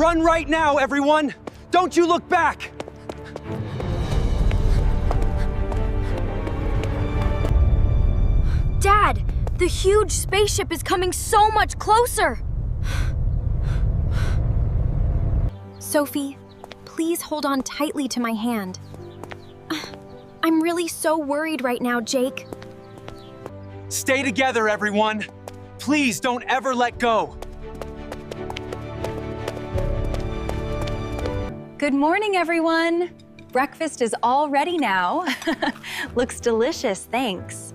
Run right now, everyone! Don't you look back! Dad, the huge spaceship is coming so much closer! Sophie, please hold on tightly to my hand. I'm really so worried right now, Jake. Stay together, everyone! Please don't ever let go! Good morning, everyone. Breakfast is all ready now. Looks delicious, thanks.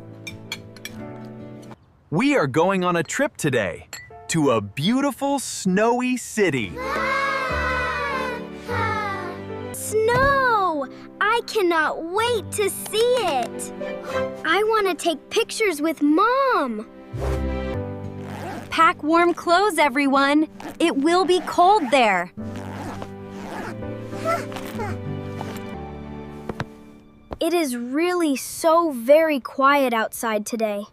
We are going on a trip today to a beautiful, snowy city. Snow! I cannot wait to see it! I want to take pictures with Mom! Pack warm clothes, everyone! It will be cold there! It is really so very quiet outside today.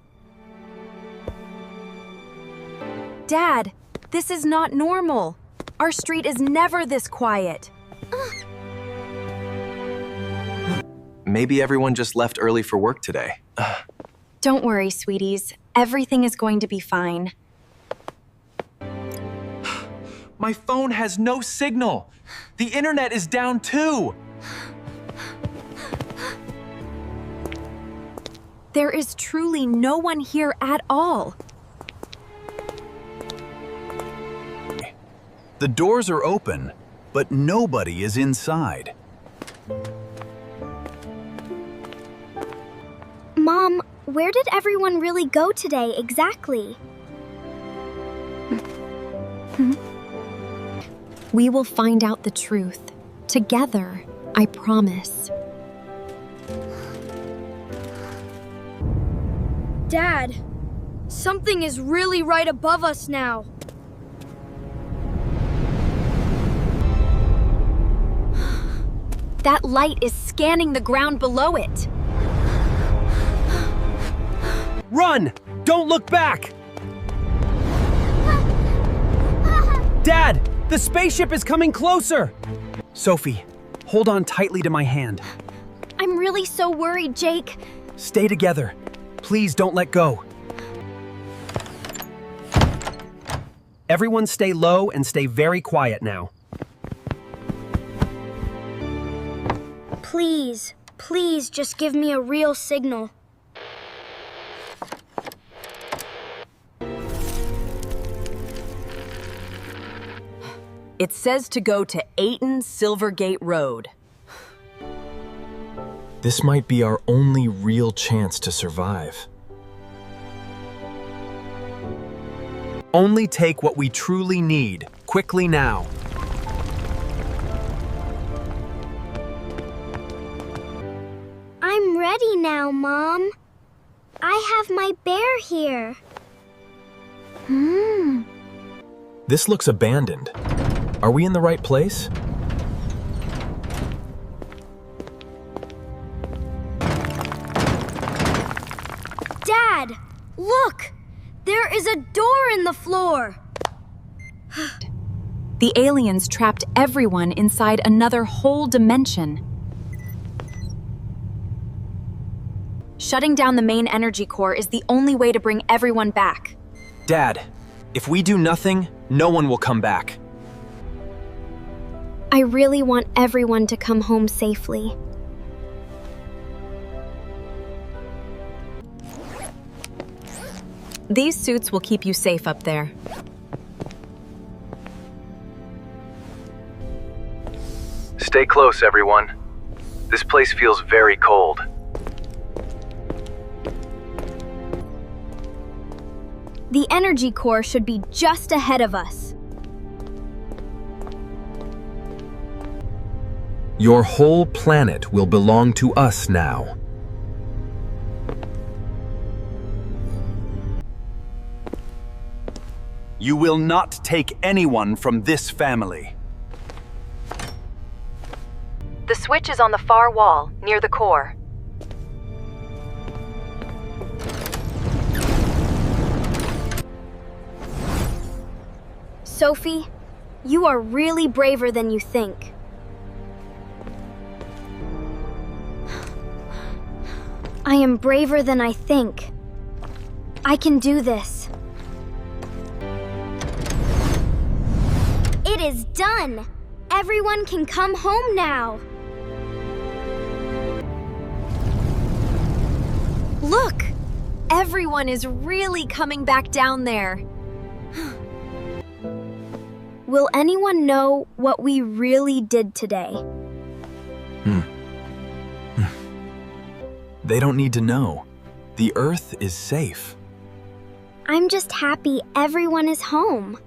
Dad, this is not normal. Our street is never this quiet. Maybe everyone just left early for work today. Don't worry, sweeties. Everything is going to be fine. My phone has no signal. The internet is down too. There is truly no one here at all. The doors are open, but nobody is inside. Mom, where did everyone really go today exactly? We will find out the truth. Together, I promise. Dad, something is really right above us now. That light is scanning the ground below it. Run! Don't look back! Dad, the spaceship is coming closer! Sophie, hold on tightly to my hand. I'm really so worried, Jake. Stay together. Please don't let go. Everyone stay low and stay very quiet now. Please, please just give me a real signal. It says to go to Ayton Silvergate Road. This might be our only real chance to survive. Only take what we truly need, quickly now. I'm ready now, Mom. I have my bear here. This looks abandoned. Are we in the right place? Dad, look! There is a door in the floor! The aliens trapped everyone inside another whole dimension. Shutting down the main energy core is the only way to bring everyone back. Dad, if we do nothing, no one will come back. I really want everyone to come home safely. These suits will keep you safe up there. Stay close, everyone. This place feels very cold. The energy core should be just ahead of us. Your whole planet will belong to us now. You will not take anyone from this family. The switch is on the far wall, near the core. Sophie, You are really braver than you think. I am braver than I think. I can do this. It is done! Everyone can come home now. Look! Everyone is really coming back down there. Will anyone know what we really did today? They don't need to know. The Earth is safe. I'm just happy everyone is home.